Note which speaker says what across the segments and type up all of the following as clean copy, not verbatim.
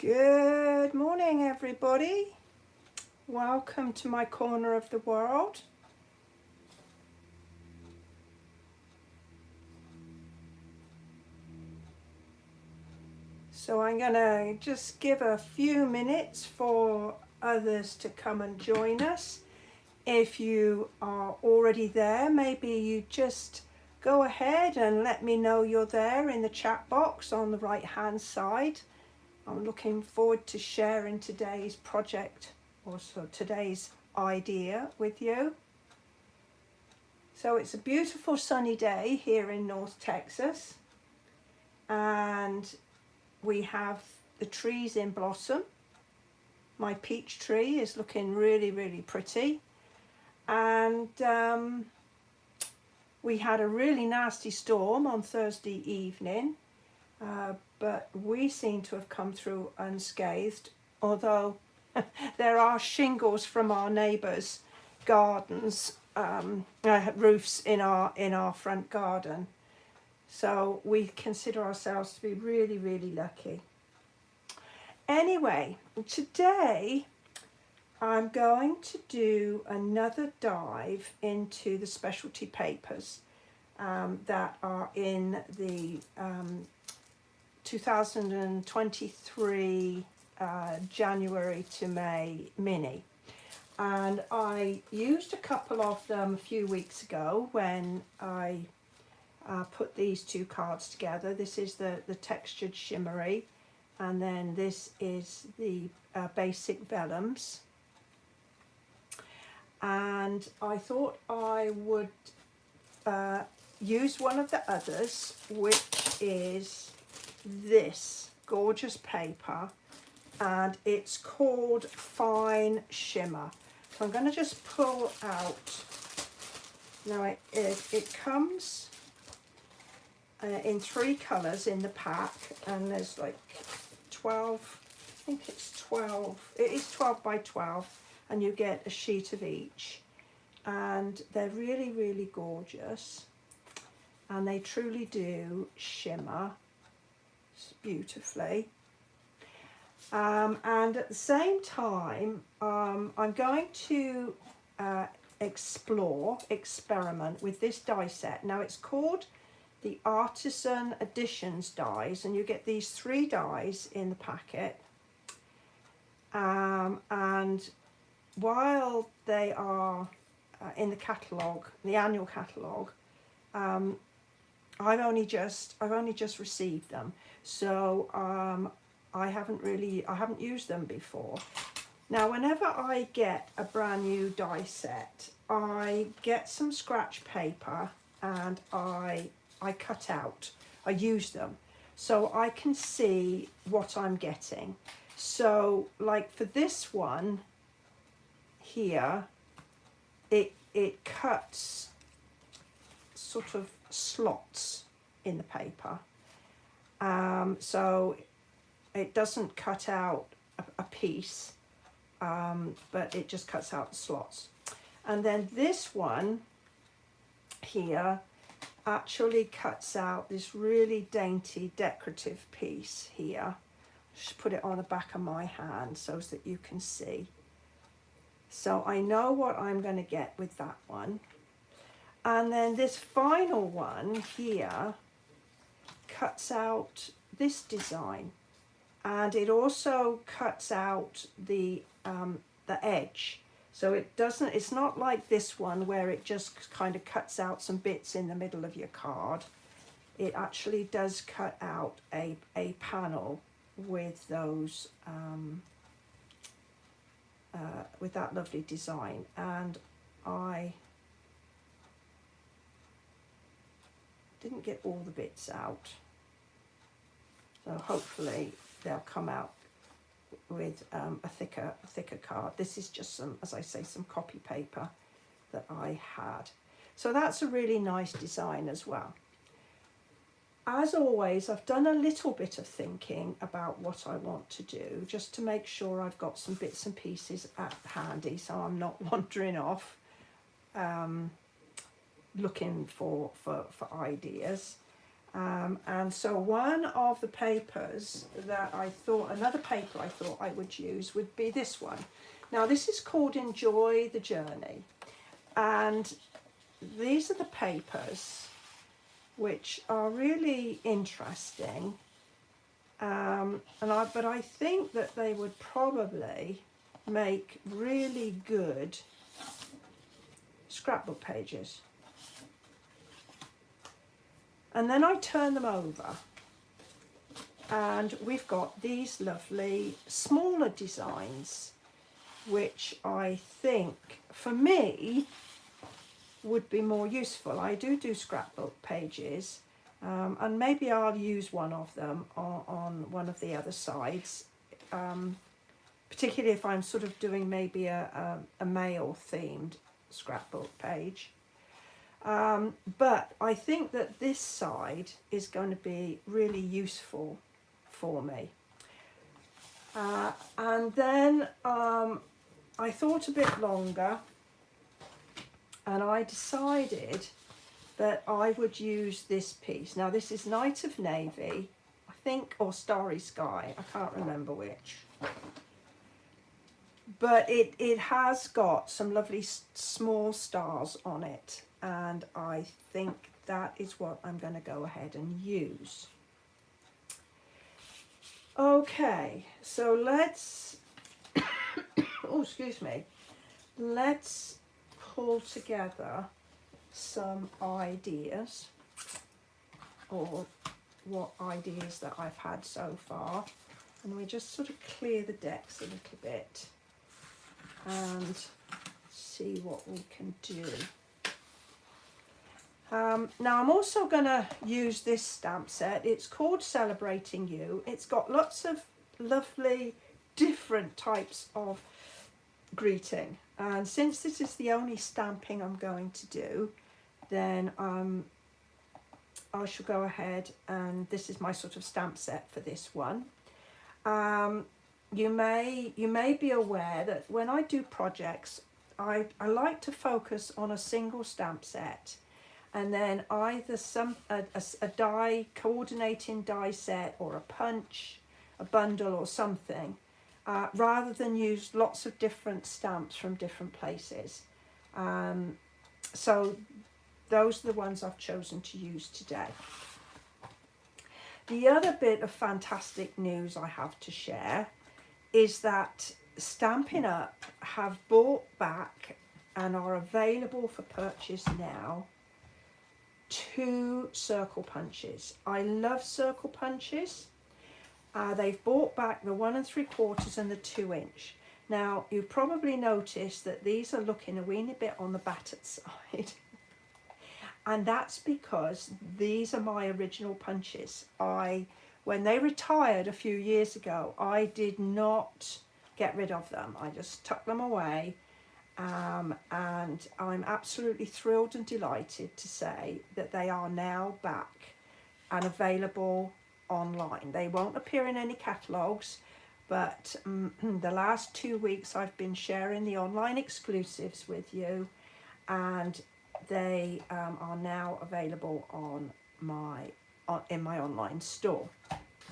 Speaker 1: Good morning, everybody. Welcome to my corner of the world. So I'm going to just give a few minutes for others to come and join us. If you are already there, maybe you just go ahead and let me know you're there in the chat box on the right hand side. I'm looking forward to sharing today's project, also today's idea with you. So it's a beautiful sunny day here in North Texas, and we have the trees in blossom. My peach tree is looking really, really pretty, and we had a really nasty storm on Thursday evening, but we seem to have come through unscathed, although there are shingles from our neighbours' gardens, roofs in our front garden. So we consider ourselves to be really, really lucky. Anyway, today I'm going to do another dive into the specialty papers that are in the 2023 January to May mini. And I used a couple of them a few weeks ago when I put these two cards together. This is the textured shimmery, and then this is the basic vellums. And I thought I would use one of the others, which is this gorgeous paper, and it's called Fine Shimmer. So I'm going to just pull out. Now it comes in 3 colours in the pack, and there's like 12, I think it's 12, it is 12 by 12, and you get a sheet of each, and they're really, really gorgeous, and they truly do shimmer beautifully. And at the same time, I'm going to experiment with this die set. Now it's called the Artisan Editions dies, and you get these 3 dies in the packet. And while they are in the catalogue, the annual catalogue, I've only just received them, so I haven't used them before. Now, whenever I get a brand new die set, I get some scratch paper and I cut out, I use them so I can see what I'm getting. So like for this one here, it cuts sort of slots in the paper, so it doesn't cut out a piece, but it just cuts out the slots. And then this one here actually cuts out this really dainty decorative piece here. Just put it on the back of my hand so that you can see. So I know what I'm going to get with that one. And then this final one here cuts out this design, and it also cuts out the edge. So it's not like this one where it just kind of cuts out some bits in the middle of your card. It actually does cut out a panel with those with that lovely design. And I didn't get all the bits out, so hopefully they'll come out with a thicker card. This is just some, as I say, some copy paper that I had. So that's a really nice design as well. As always, I've done a little bit of thinking about what I want to do, just to make sure I've got some bits and pieces at handy, so I'm not wandering off looking for ideas. And so one of the papers that another paper I thought I would use would be this one. Now this is called Enjoy the Journey. And these are the papers which are really interesting. But I think that they would probably make really good scrapbook pages. And then I turn them over and we've got these lovely smaller designs, which I think for me would be more useful. I do scrapbook pages, and maybe I'll use one of them on one of the other sides, particularly if I'm sort of doing maybe a male themed scrapbook page. But I think that this side is going to be really useful for me. And then I thought a bit longer and I decided that I would use this piece. Now this is Night of Navy, I think, or Starry Sky, I can't remember which. But it has got some lovely small stars on it, and I think that is what I'm going to go ahead and use. Okay, so let's, oh, excuse me, let's pull together some ideas, or what ideas that I've had so far, and we just sort of clear the decks a little bit and see what we can do. Now I'm also going to use this stamp set. It's called Celebrating You. It's got lots of lovely different types of greeting, and since this is the only stamping I'm going to do, then I shall go ahead, and this is my sort of stamp set for this one. You may be aware that when I do projects, I like to focus on a single stamp set, and then either a die, coordinating die set, or a punch, a bundle or something, rather than use lots of different stamps from different places. So those are the ones I've chosen to use today. The other bit of fantastic news I have to share is that Stampin' Up! Have brought back and are available for purchase now 2 circle punches. I love circle punches. They've brought back the 1 3/4 and the 2 inch. Now you've probably noticed that these are looking a weeny bit on the battered side. And that's because these are my original punches. When they retired a few years ago, I did not get rid of them. I just tucked them away, and I'm absolutely thrilled and delighted to say that they are now back and available online. They won't appear in any catalogues, but the last 2 weeks I've been sharing the online exclusives with you, and they are now available in my online store,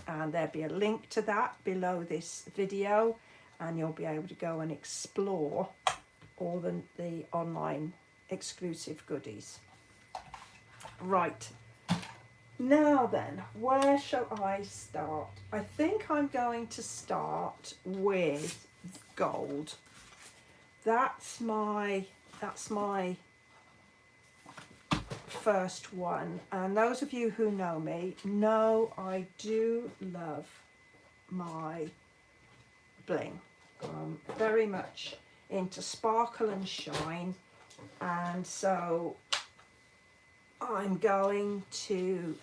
Speaker 1: and there'll be a link to that below this video, and you'll be able to go and explore all the online exclusive goodies. Right, now then, where shall I start? I think I'm going to start with gold. That's my first one, and those of you who know me know I do love my bling. I'm very much into sparkle and shine, and so I'm going to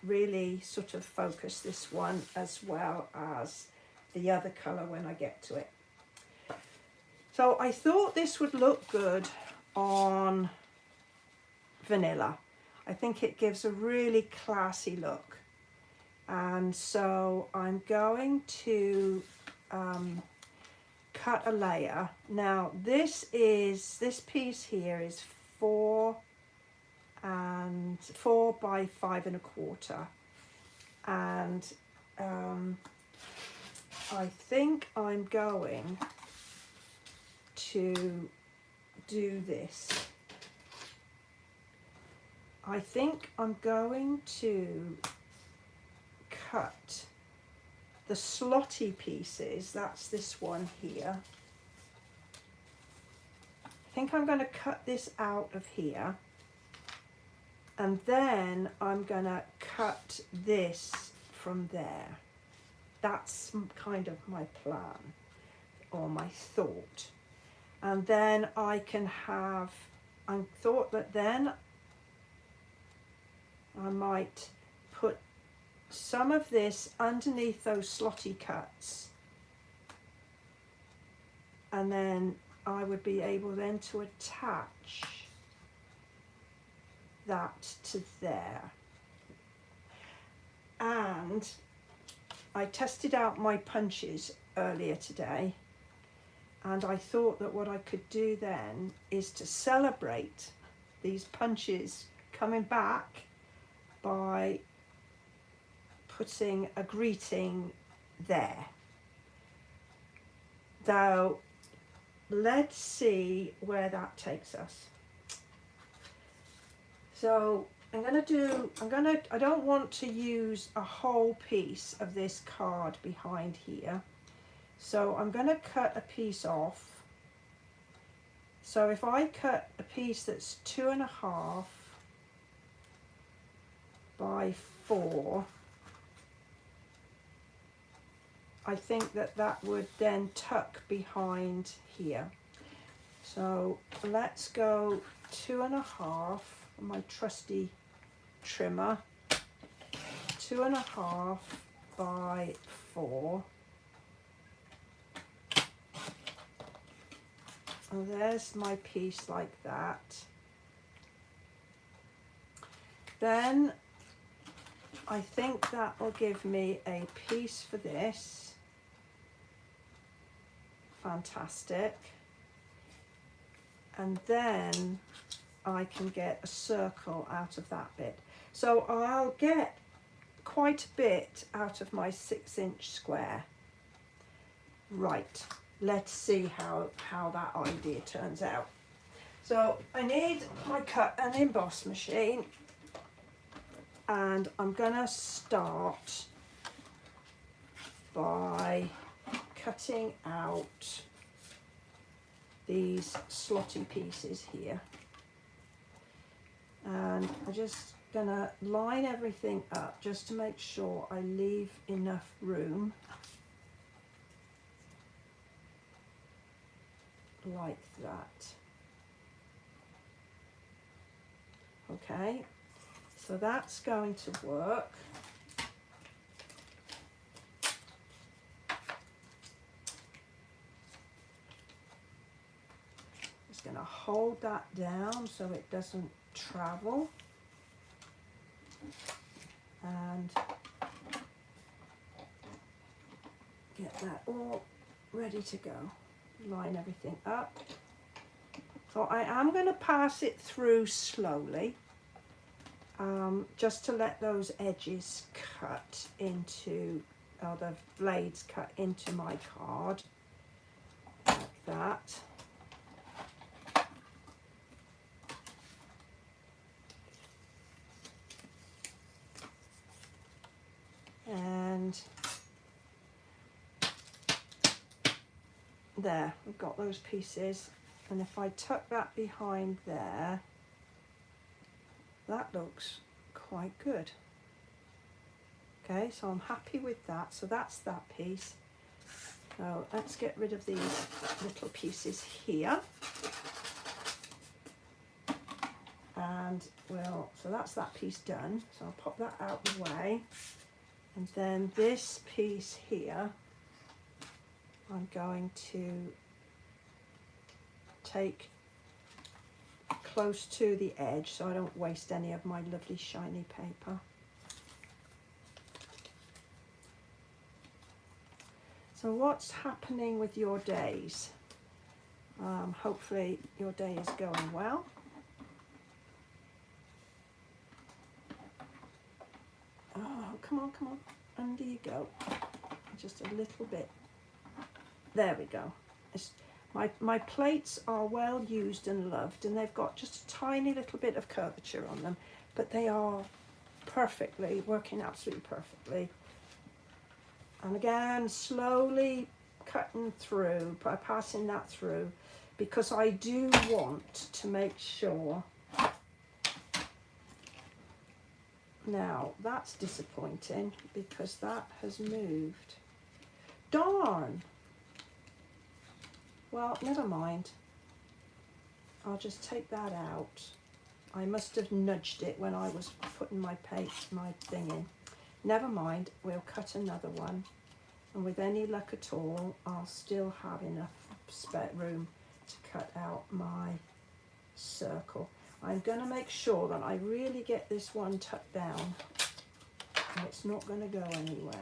Speaker 1: really sort of focus this one as well as the other colour when I get to it. So I thought this would look good on vanilla. I think it gives a really classy look, and so I'm going to cut a layer. Now this piece here is 4 and 4 by 5.25, and I think I'm going to do this. I think I'm going to cut the slotty pieces, that's this one here. I think I'm going to cut this out of here, and then I'm going to cut this from there. That's kind of my plan or my thought. And then I can have, I thought that then I might put some of this underneath those slotty cuts, and then I would be able then to attach that to there. And I tested out my punches earlier today, and I thought that what I could do then is to celebrate these punches coming back by putting a greeting there. Now, let's see where that takes us. So I don't want to use a whole piece of this card behind here. So I'm going to cut a piece off. So if I cut a piece that's 2.5 by 4, I think that that would then tuck behind here. So let's go 2.5, my trusty trimmer, 2.5 by 4. And there's my piece like that. Then I think that will give me a piece for this. Fantastic. And then I can get a circle out of that bit. So I'll get quite a bit out of my 6-inch square. Right, let's see how that idea turns out. So I need my cut and emboss machine, and I'm gonna start by cutting out these slotty pieces here, and I'm just gonna line everything up just to make sure I leave enough room, like that. Okay, so that's going to work. Just going to hold that down so it doesn't travel, and get that all ready to go. Line everything up. So I am going to pass it through slowly, just to let those edges cut into, the blades cut into my card, like that. And there, we've got those pieces. And if I tuck that behind there, that looks quite good. Okay, so I'm happy with that. So that's that piece. So let's get rid of these little pieces here. And so that's that piece done. So I'll pop that out of the way. And then this piece here, I'm going to take close to the edge so I don't waste any of my lovely shiny paper. So what's happening with your days? Hopefully your day is going well. Oh, come on, come on. Under you go. Just a little bit. There we go. My plates are well used and loved, and they've got just a tiny little bit of curvature on them, but they are perfectly, working absolutely perfectly. And again, slowly cutting through, passing that through, because I do want to make sure. Now, that's disappointing because that has moved. Darn! Well, never mind. I'll just take that out. I must have nudged it when I was putting my thing in. Never mind, we'll cut another one. And with any luck at all, I'll still have enough spare room to cut out my circle. I'm going to make sure that I really get this one tucked down. And it's not going to go anywhere.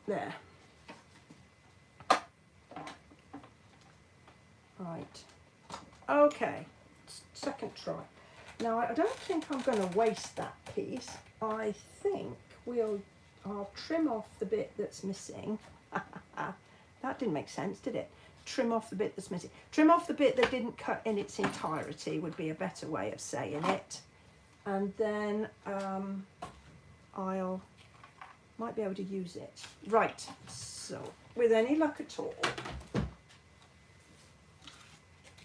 Speaker 1: There. Right. Okay. Second try. Now, I don't think I'm going to waste that piece. I think I'll trim off the bit that's missing. That didn't make sense, did it? Trim off the bit that's missing. Trim off the bit that didn't cut in its entirety would be a better way of saying it. And then might be able to use it. Right, so with any luck at all,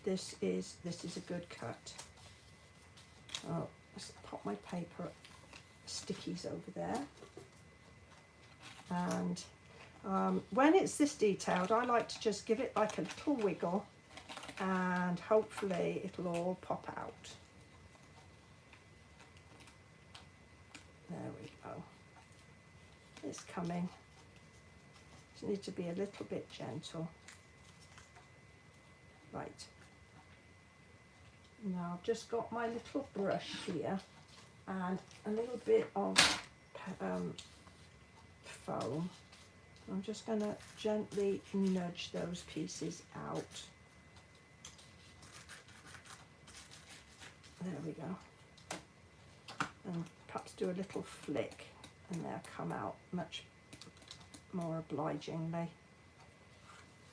Speaker 1: this is a good cut. Oh, let's pop my paper stickies over there. And when it's this detailed, I like to just give it like a little wiggle, and hopefully it'll all pop out. There we go. It's coming. Just need to be a little bit gentle. Right. Now I've just got my little brush here and a little bit of foam. I'm just going to gently nudge those pieces out. There we go. And perhaps do a little flick and they'll come out much more obligingly.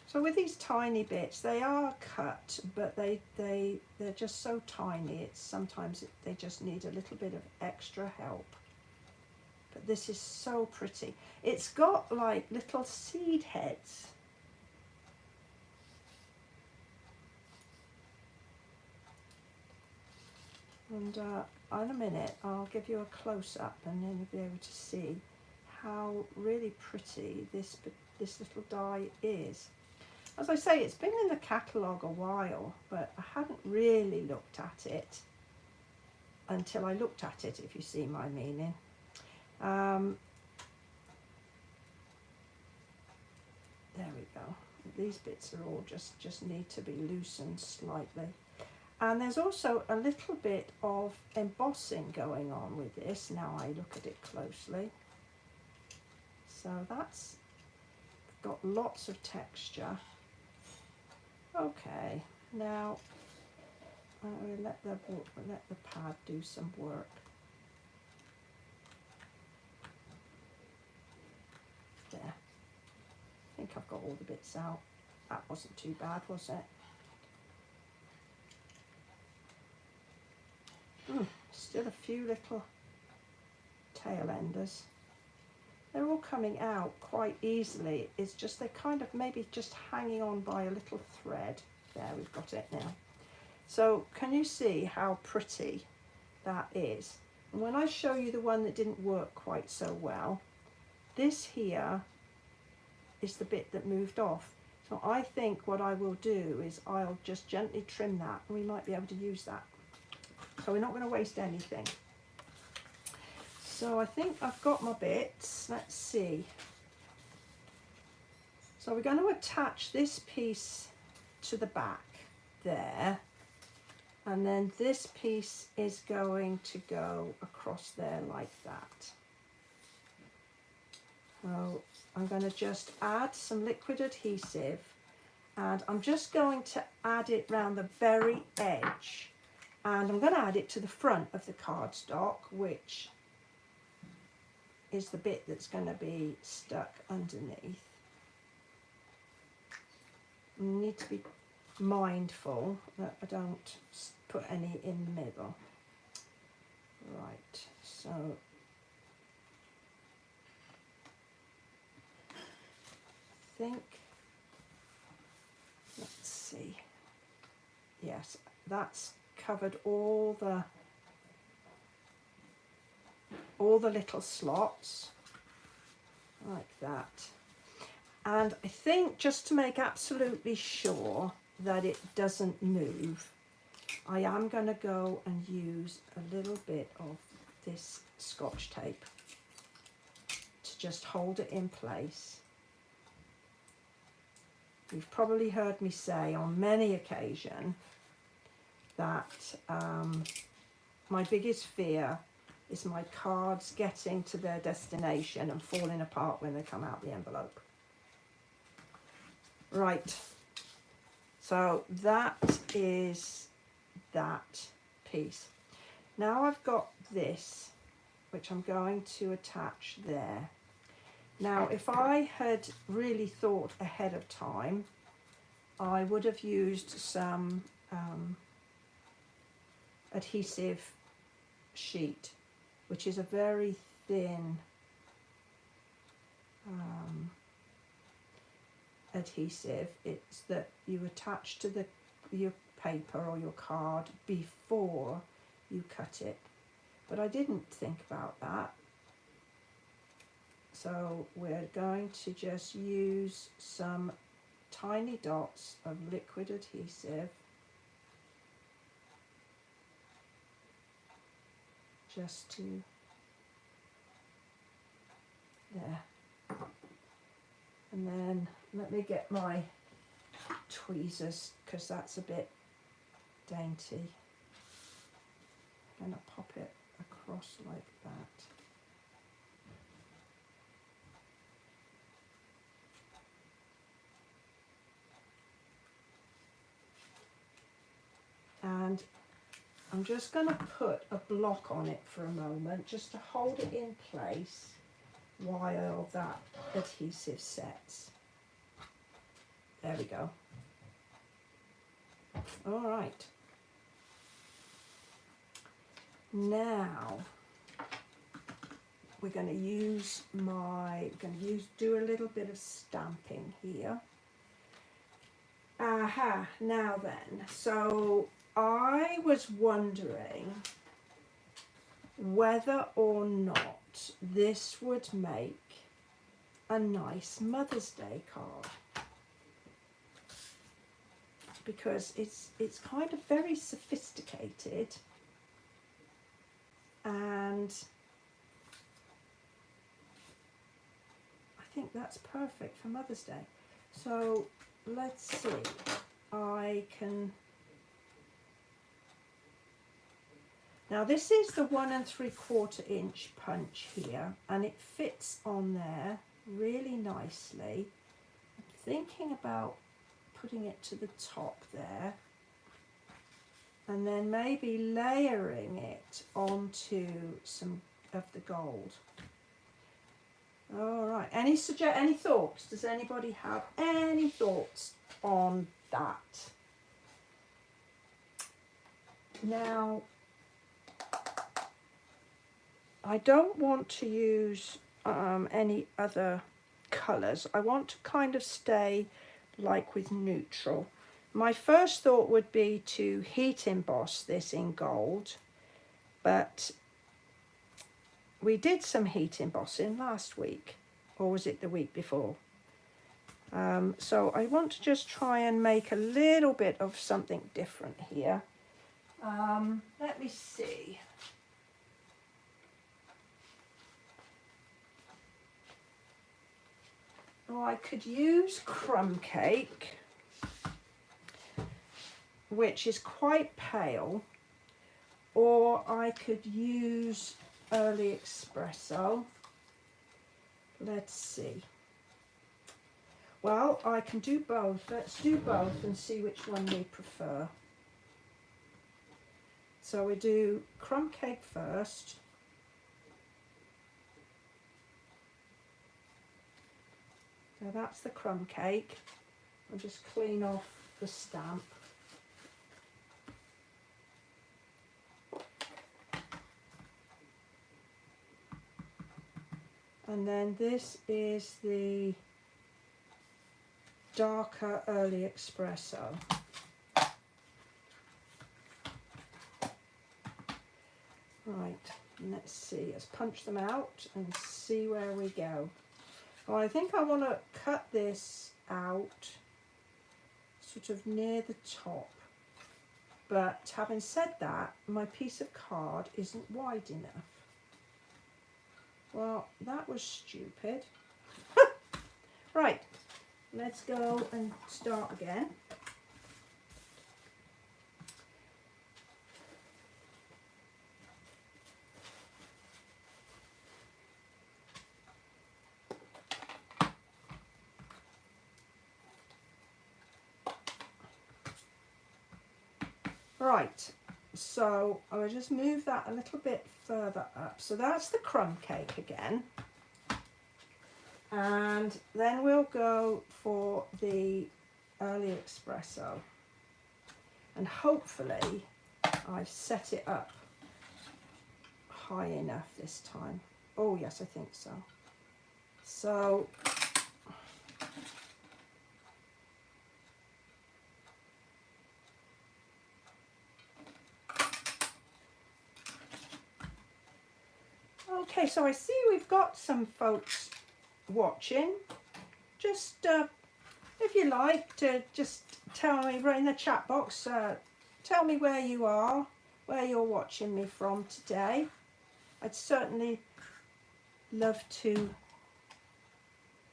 Speaker 1: So with these tiny bits, they are cut, but they're just so tiny. Sometimes they just need a little bit of extra help. But this is so pretty. It's got like little seed heads. And in a minute, I'll give you a close-up and then you'll be able to see how really pretty this little die is. As I say, it's been in the catalogue a while, but I hadn't really looked at it until I looked at it, if you see my meaning. There we go. These bits are all just need to be loosened slightly. And there's also a little bit of embossing going on with this, now I look at it closely. So that's got lots of texture. Okay, now we'll let the pad do some work. There. I think I've got all the bits out. That wasn't too bad, was it? Still a few little tail enders. They're all coming out quite easily. It's just they're kind of maybe just hanging on by a little thread. There, we've got it now. So can you see how pretty that is? And when I show you the one that didn't work quite so well, this here is the bit that moved off. So I think what I will do is I'll just gently trim that and we might be able to use that. So we're not going to waste anything. So I think I've got my bits. Let's see. So we're going to attach this piece to the back there. And then this piece is going to go across there like that. So I'm going to just add some liquid adhesive and I'm just going to add it round the very edge And I'm going to add it to the front of the cardstock, which is the bit that's going to be stuck underneath. You need to be mindful that I don't put any in the middle. Right, so I think, let's see, yes, that's covered all the little slots like that. And I think just to make absolutely sure that it doesn't move, I am going to go and use a little bit of this Scotch tape to just hold it in place. You've probably heard me say on many occasions that my biggest fear is my cards getting to their destination and falling apart when they come out the envelope. Right, so that is that piece. Now I've got this, which I'm going to attach there. Now, if I had really thought ahead of time, I would have used some adhesive sheet, which is a very thin adhesive. It's that you attach to your paper or your card before you cut it. But I didn't think about that. So we're going to just use some tiny dots of liquid adhesive just to there. And then let me get my tweezers, because that's a bit dainty. I'm going to pop it across like that. And I'm just going to put a block on it for a moment, just to hold it in place while that adhesive sets. There we go. All right. Now we're going to do a little bit of stamping here. Aha, now then, so I was wondering whether or not this would make a nice Mother's Day card, because it's kind of very sophisticated, and I think that's perfect for Mother's Day. So let's see, I can. Now this is the 1 3/4 inch punch here, and it fits on there really nicely. I'm thinking about putting it to the top there, and then maybe layering it onto some of the gold. All right, any thoughts? Does anybody have any thoughts on that? Now, I don't want to use any other colours. I want to kind of stay like with neutral. My first thought would be to heat emboss this in gold, but we did some heat embossing last week, or was it the week before? So I want to just try and make a little bit of something different here. Let me see. Oh, I could use crumb cake, which is quite pale, or I could use early espresso. Let's see. Well, I can do both. Let's do both and see which one we prefer. So we do crumb cake first. Now that's the crumb cake. I'll just clean off the stamp. And then this is the darker early espresso. Right, let's see, let's punch them out and see where we go. Well, I think I want to cut this out sort of near the top. But having said that, my piece of card isn't wide enough. Well, that was stupid. Right, let's go and start again. Right, so I will just move that a little bit further up. So that's the crumb cake again. And then we'll go for the early espresso. And hopefully I've set it up high enough this time. Oh yes, I think so. So okay, so I see we've got some folks watching. Just if you like to just tell me right in the chat box, tell me where you are, where you're watching me from today. I'd certainly love to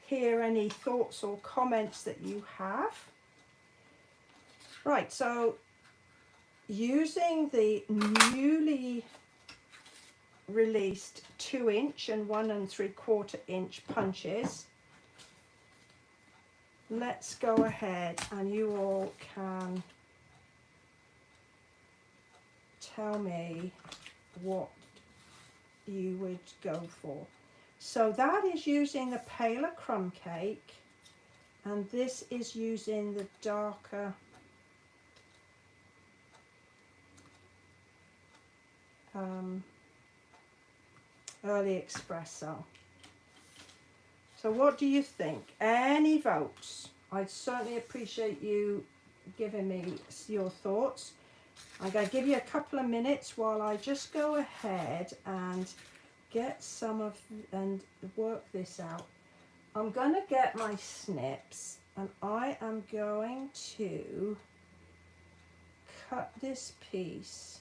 Speaker 1: hear any thoughts or comments that you have. Right, so using the newly released 2" and 1 3/4 inch punches, let's go ahead and you all can tell me what you would go for. So that is using the paler crumb cake, and this is using the darker early espresso. So what do you think? Any votes? I'd certainly appreciate you giving me your thoughts. I'm going to give you a couple of minutes while I just go ahead and get some of and work this out. I'm going to get my snips and I am going to cut this piece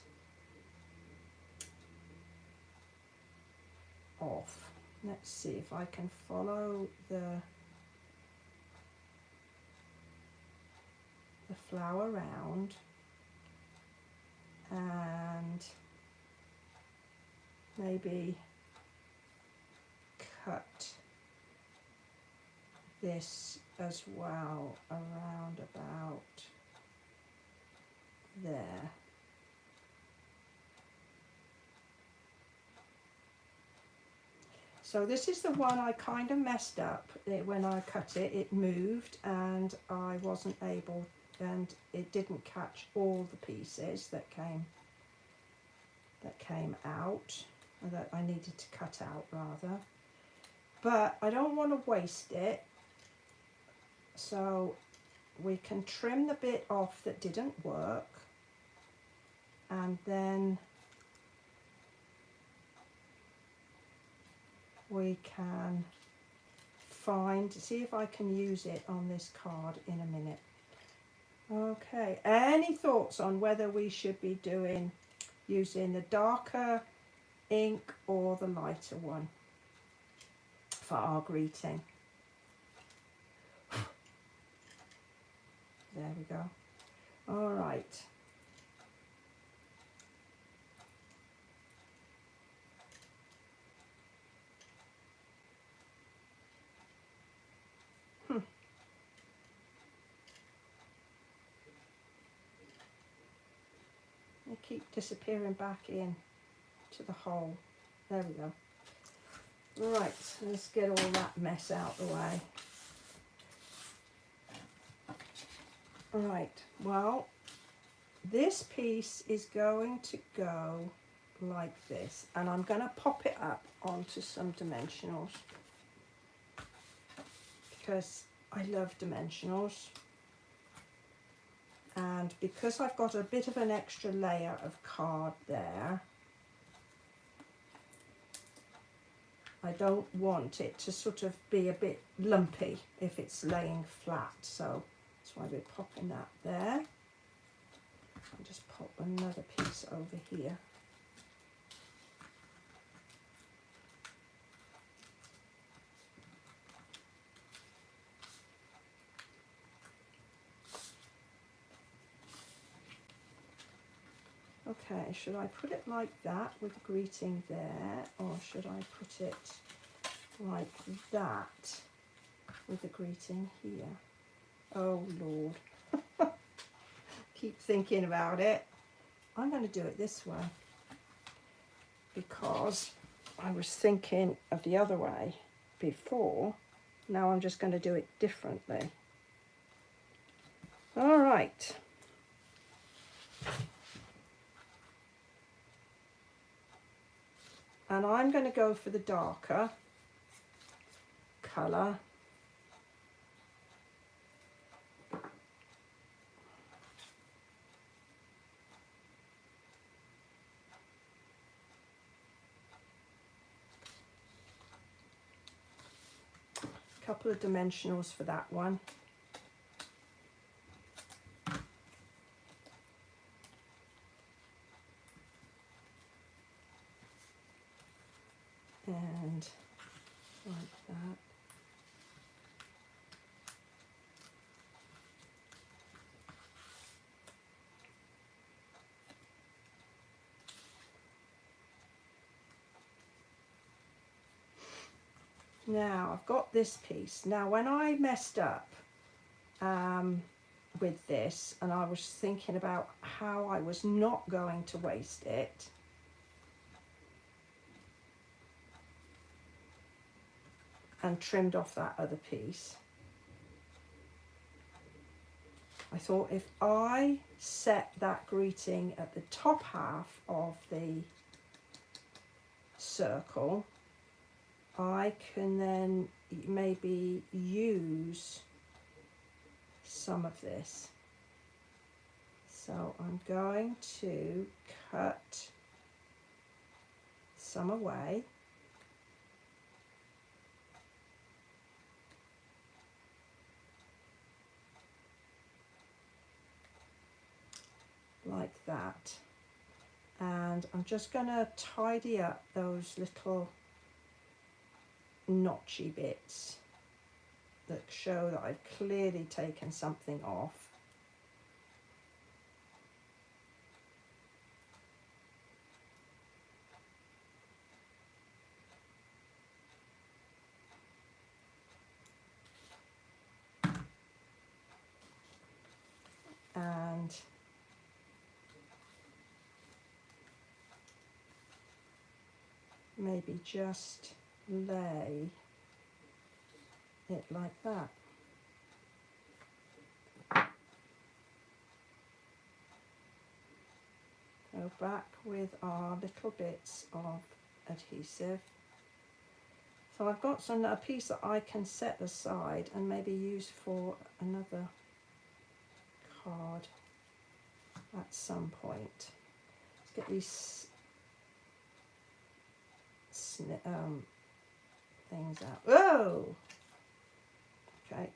Speaker 1: off. Let's see if I can follow the flower round and maybe cut this as well around about there. So this is the one I kind of messed up. When I cut it, it moved and I wasn't able, and it didn't catch all the pieces that came out, or that I needed to cut out rather. But I don't want to waste it, so we can trim the bit off that didn't work, and then we can see if I can use it on this card in a minute. Okay, any thoughts on whether we should be using the darker ink or the lighter one for our greeting? There we go. All right. They keep disappearing back in to the hole. There we go. Right, let's get all that mess out the way. Right, well, this piece is going to go like this, and I'm going to pop it up onto some dimensionals because I love dimensionals, and because I've got a bit of an extra layer of card there, I don't want it to sort of be a bit lumpy if it's laying flat, so that's why we're popping that there. I'll just pop another piece over here. Okay, should I put it like that with greeting there, or should I put it like that with the greeting here? Oh Lord, keep thinking about it. I'm going to do it this way because I was thinking of the other way before. Now I'm just going to do it differently. All right. And I'm going to go for the darker colour. Couple of dimensionals for that one. And like that. Now I've got this piece. Now when I messed up with this, and I was thinking about how I was not going to waste it, and trimmed off that other piece, I thought if I set that greeting at the top half of the circle, I can then maybe use some of this. So I'm going to cut some away. Like that. And I'm just going to tidy up those little notchy bits that show that I've clearly taken something off. And maybe just lay it like that. Go back with our little bits of adhesive. So I've got a piece that I can set aside and maybe use for another card at some point. Let's get these things out. Whoa! Okay.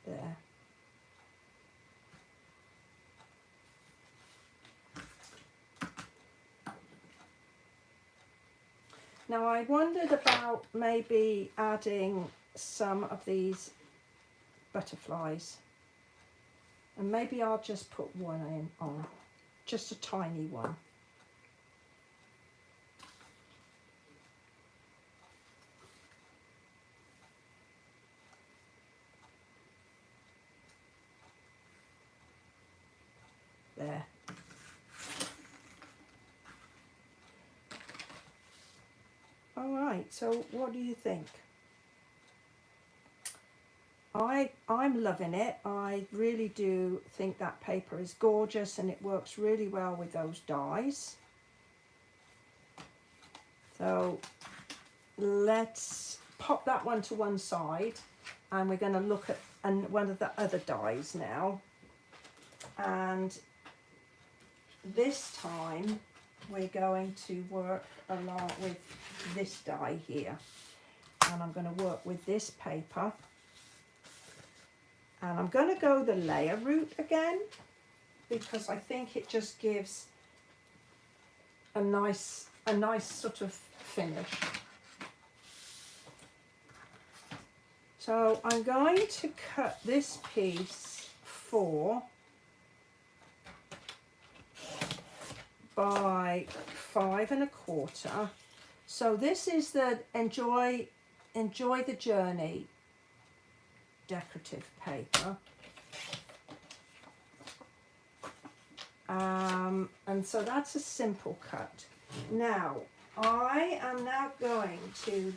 Speaker 1: There. Now I wondered about maybe adding some of these butterflies, and maybe I'll just put one in on, just a tiny one. All right, so what do you think? I'm loving it. I really do think that paper is gorgeous and it works really well with those dies. So let's pop that one to one side and we're going to look at one of the other dies now. And this time we're going to work along with this die here. And I'm going to work with this paper. And I'm going to go the layer route again because I think it just gives a nice sort of finish. So I'm going to cut this piece 4 by 5 1/4. So this is the Enjoy the Journey decorative paper. And so that's a simple cut. Now, I am now going to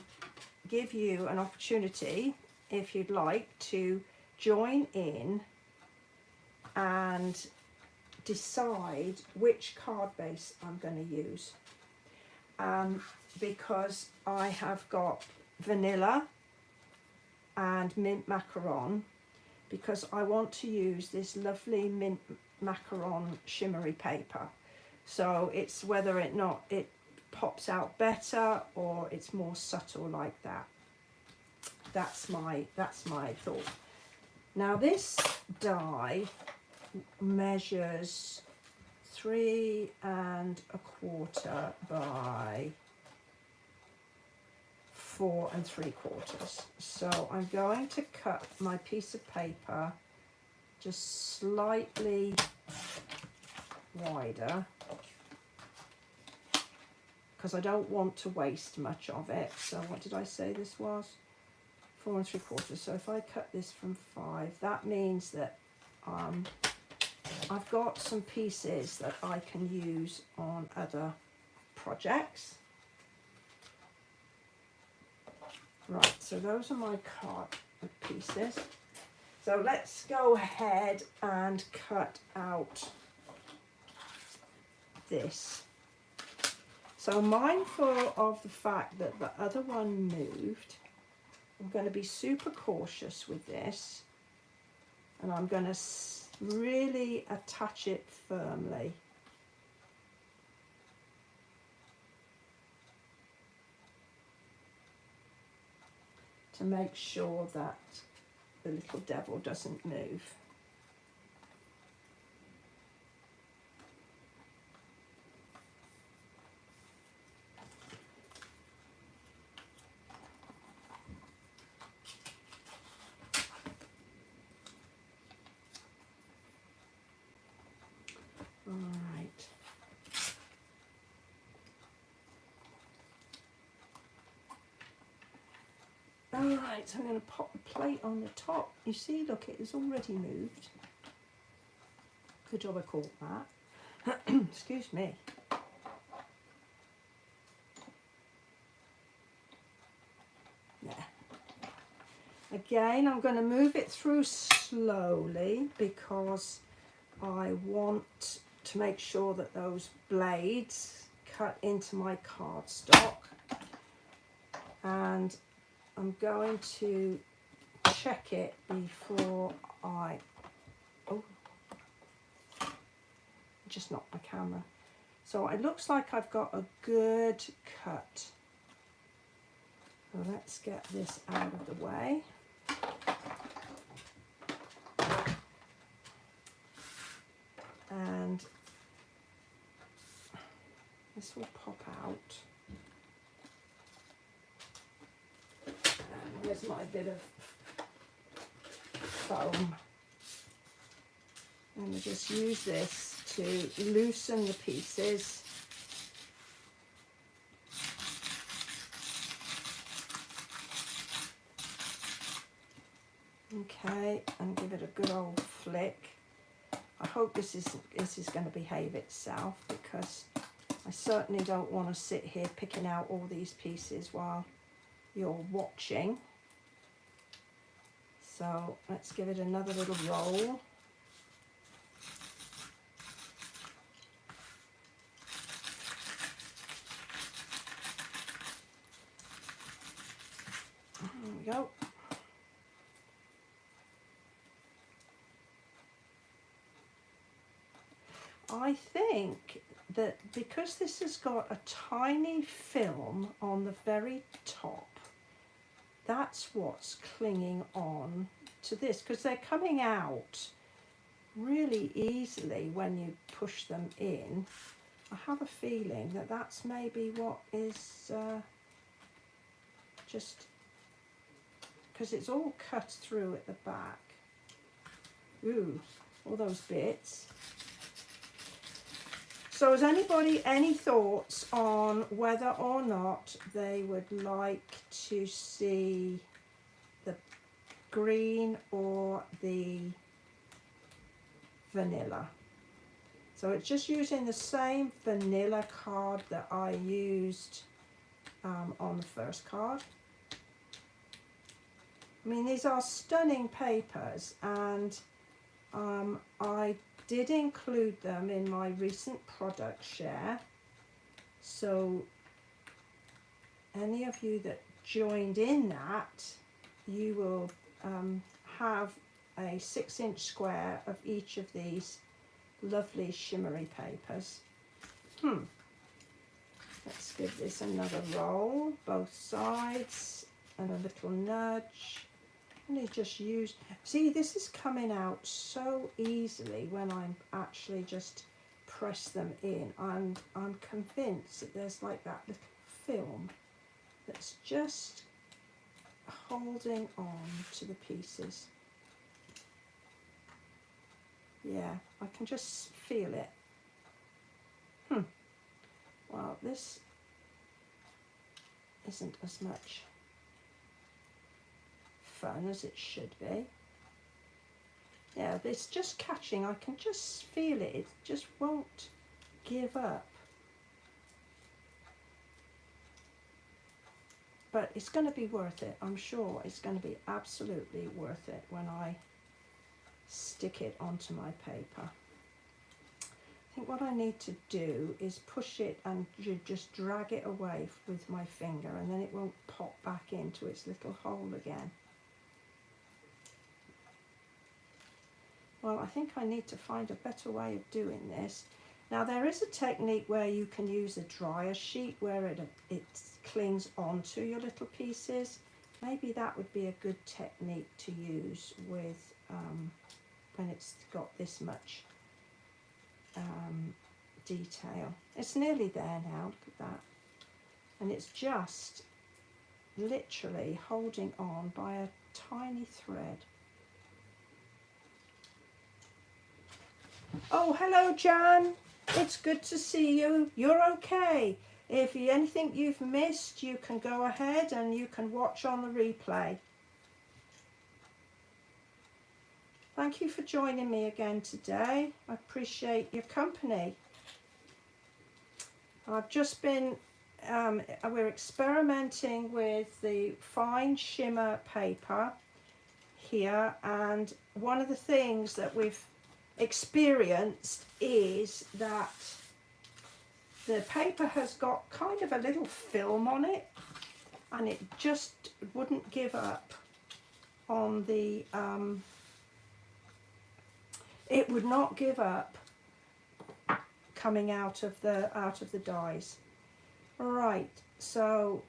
Speaker 1: give you an opportunity, if you'd like, to join in and decide which card base I'm going to use. Because I have got vanilla and mint macaron, because I want to use this lovely mint macaron shimmery paper. So it's whether or not it pops out better or it's more subtle like that. That's my thought. Now this die measures 3 1/4 by 4 3/4. So I'm going to cut my piece of paper just slightly wider because I don't want to waste much of it. So what did I say this was? 4 3/4. So if I cut this from 5, that means that I've got some pieces that I can use on other projects. Right, so those are my card pieces. So let's go ahead and cut out this. So mindful of the fact that the other one moved, I'm going to be super cautious with this, and I'm going to really attach it firmly. To make sure that the little devil doesn't move. All right. Alright, so I'm going to pop the plate on the top. You see, look, it has already moved. Good job I caught that. Excuse me. Yeah. Again, I'm going to move it through slowly because I want to make sure that those blades cut into my cardstock. And I'm going to check it before I, just knocked my camera. So it looks like I've got a good cut. So let's get this out of the way. And this will pop out. There's my bit of foam. And we just use this to loosen the pieces. Okay, and give it a good old flick. I hope this is going to behave itself because I certainly don't want to sit here picking out all these pieces while you're watching. So let's give it another little roll. There we go. I think that because this has got a tiny film on the very top, that's what's clinging on to this, because they're coming out really easily when you push them in. I have a feeling that that's maybe what is just because it's all cut through at the back. Ooh, all those bits. So has anybody any thoughts on whether or not they would like to see the green or the vanilla? So it's just using the same vanilla card that I used on the first card. I mean, these are stunning papers, and I did include them in my recent product share. So any of you that joined in that, you will have a 6-inch square of each of these lovely shimmery papers. Let's give this another roll, both sides, and a little nudge. And just use, see, this is coming out so easily when I'm actually just press them in, and I'm convinced that there's like that little film that's just holding on to the pieces. Yeah, I can just feel it. Well, this isn't as much fun as it should be. Yeah, it's just catching. I can just feel it. It just won't give up. But it's going to be worth it. I'm sure it's going to be absolutely worth it when I stick it onto my paper. I think what I need to do is push it and just drag it away with my finger, and then it won't pop back into its little hole again. Well, I think I need to find a better way of doing this. Now, there is a technique where you can use a dryer sheet where it clings onto your little pieces. Maybe that would be a good technique to use with when it's got this much detail. It's nearly there now, look at that. And it's just literally holding on by a tiny thread. Oh, hello, Jan. It's good to see you. You're okay. If anything you've missed, you can go ahead and you can watch on the replay. Thank you for joining me again today. I appreciate your company. I've just been, we're experimenting with the fine shimmer paper here, and one of the things that we've experienced is that the paper has got kind of a little film on it, and it just wouldn't give up on the it would not give up coming out of the dies. All right, so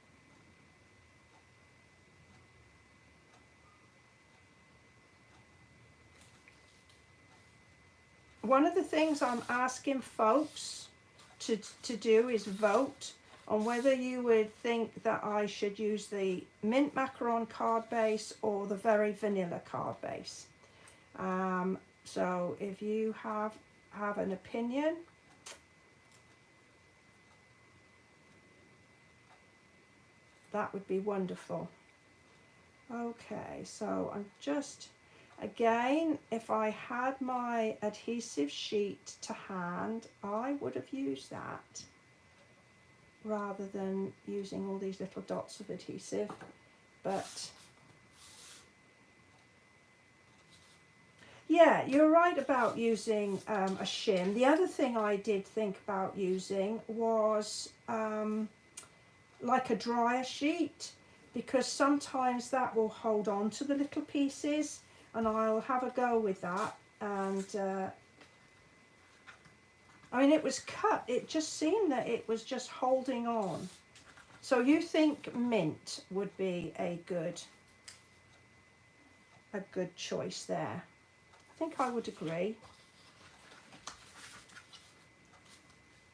Speaker 1: one of the things I'm asking folks to do is vote on whether you would think that I should use the mint macaron card base or the very vanilla card base. So if you have an opinion, that would be wonderful. Okay, so I'm just, again, if I had my adhesive sheet to hand, I would have used that. rather than using all these little dots of adhesive. But yeah, you're right about using a shim. The other thing I did think about using was like a dryer sheet, because sometimes that will hold on to the little pieces, and I'll have a go with that. And I mean, it was cut, it just seemed that it was just holding on. So you think mint would be a good choice there? I think I would agree.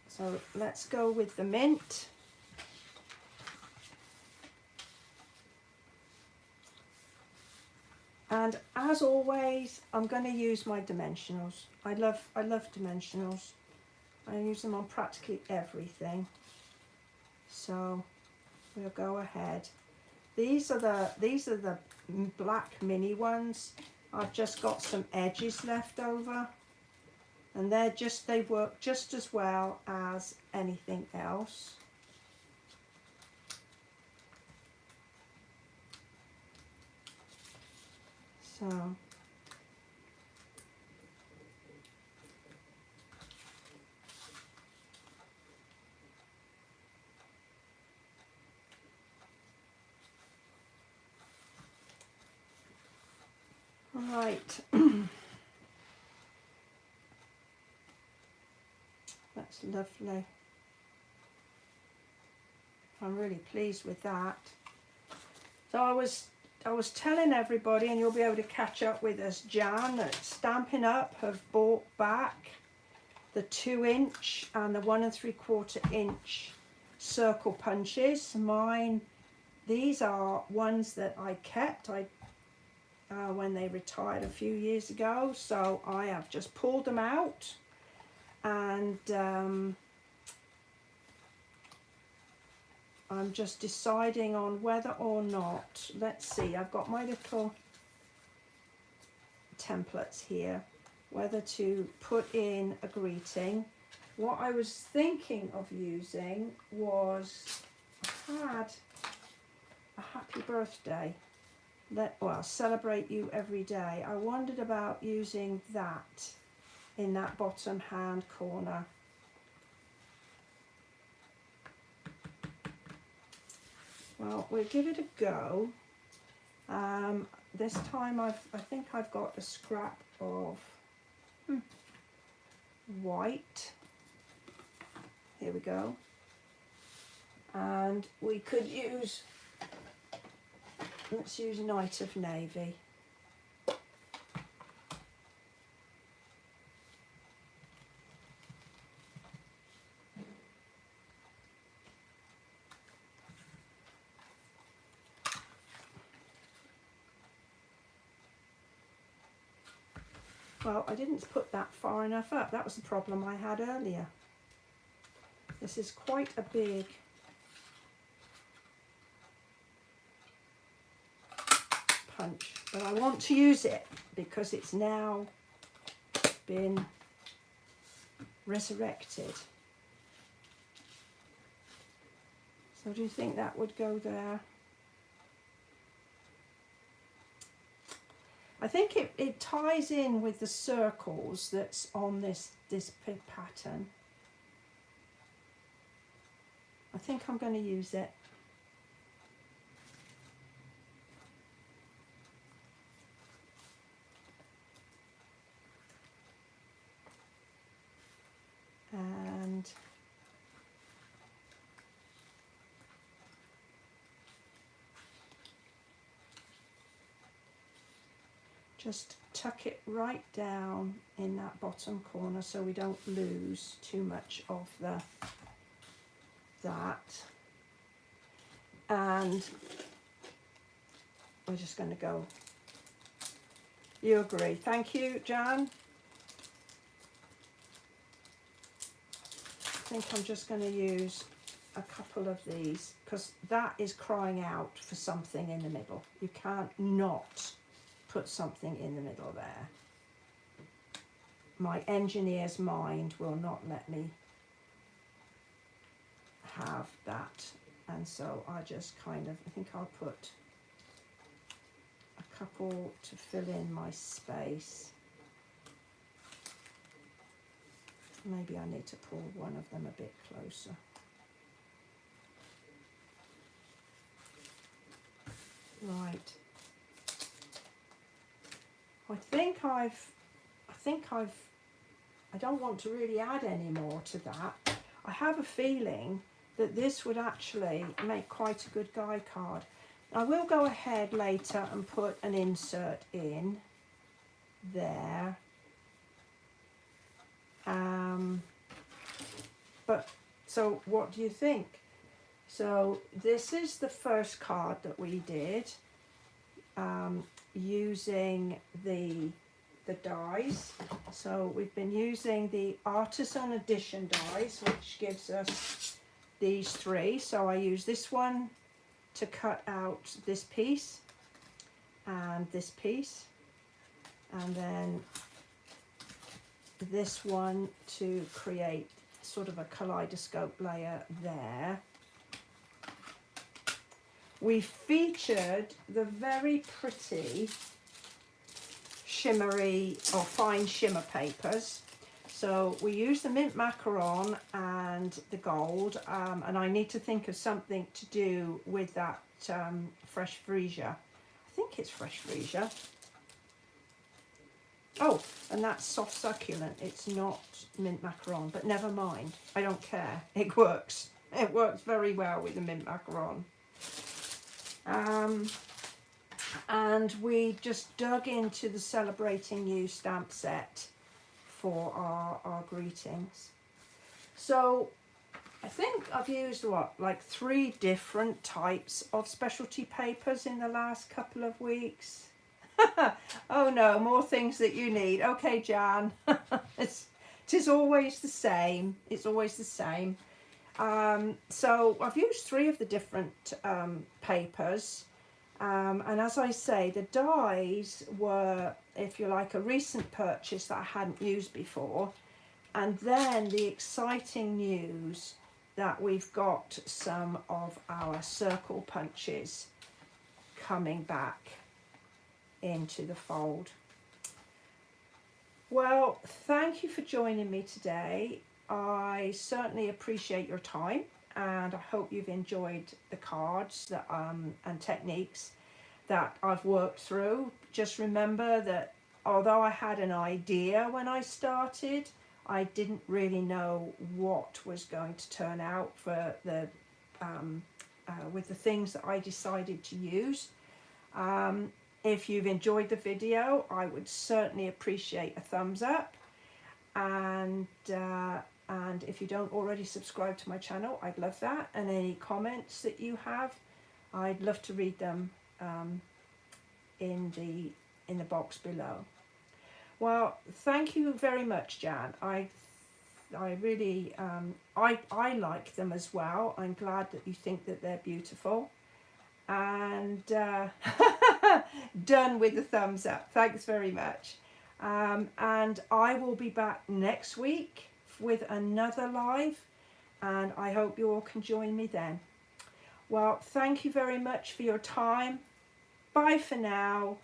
Speaker 1: So let's go with the mint. And as always, I'm going to use my dimensionals. I love dimensionals. I use them on practically everything. So we'll go ahead. These are the black mini ones. I've just got some edges left over, and they work just as well as anything else. So right. That's lovely. I'm really pleased with that. So I was telling everybody, and you'll be able to catch up with us, Jan at Stampin' Up have bought back the 2-inch and the 1 3/4 inch circle punches. Mine, these are ones that I kept when they retired a few years ago, so I have just pulled them out, and I'm just deciding on whether or not, let's see, I've got my little templates here, whether to put in a greeting. What I was thinking of using was, I had a happy birthday, celebrate you every day. I wondered about using that in that bottom hand corner. Well, we'll give it a go. This time I think I've got a scrap of white. Here we go. And we could use, let's use Night of Navy. Well, I didn't put that far enough up. That was the problem I had earlier. This is quite a big punch, but I want to use it because it's now been resurrected. So do you think that would go there? I think it ties in with the circles that's on this pattern. I think I'm going to use it. And just tuck it right down in that bottom corner so we don't lose too much of that. And we're just going to go. You agree? Thank you, Jan. I think I'm just going to use a couple of these because that is crying out for something in the middle. You can't not put something in the middle there. My engineer's mind will not let me have that. And so I just kind of, I think I'll put a couple to fill in my space. Maybe I need to pull one of them a bit closer. Right. I don't want to really add any more to that. I have a feeling that this would actually make quite a good guide card. I will go ahead later and put an insert in there. But so what do you think? So this is the first card that we did using the dies. So we've been using the Artisan Edition dies, which gives us these three. So I use this one to cut out this piece and this piece, and then this one to create sort of a kaleidoscope layer there. We featured the very pretty shimmery or fine shimmer papers. So we use the mint macaron and the gold, and I need to think of something to do with that fresh freesia. I think it's fresh freesia. Oh, and that's soft succulent. It's not mint macaron, but never mind. I don't care. It works. It works very well with the mint macaron. And we just dug into the Celebrating You stamp set for our greetings. So I think I've used like 3 different types of specialty papers in the last couple of weeks. Oh no, more things that you need. Okay, Jan. It is always the same. It's always the same. So I've used 3 of the different papers. And as I say, the dies were, if you like, a recent purchase that I hadn't used before. And then the exciting news that we've got some of our circle punches coming back into the fold. Well, thank you for joining me today. I certainly appreciate your time, and I hope you've enjoyed the cards that and techniques that I've worked through. Just remember that although I had an idea when I started, I didn't really know what was going to turn out for the with the things that I decided to use. If you've enjoyed the video, I would certainly appreciate a thumbs up, and if you don't already subscribe to my channel, I'd love that. And any comments that you have, I'd love to read them in the box below. Well, thank you very much, Jan. I really I like them as well. I'm glad that you think that they're beautiful. And done with the thumbs up. Thanks very much. And I will be back next week with another live, and I hope you all can join me then. Well, thank you very much for your time. Bye for now.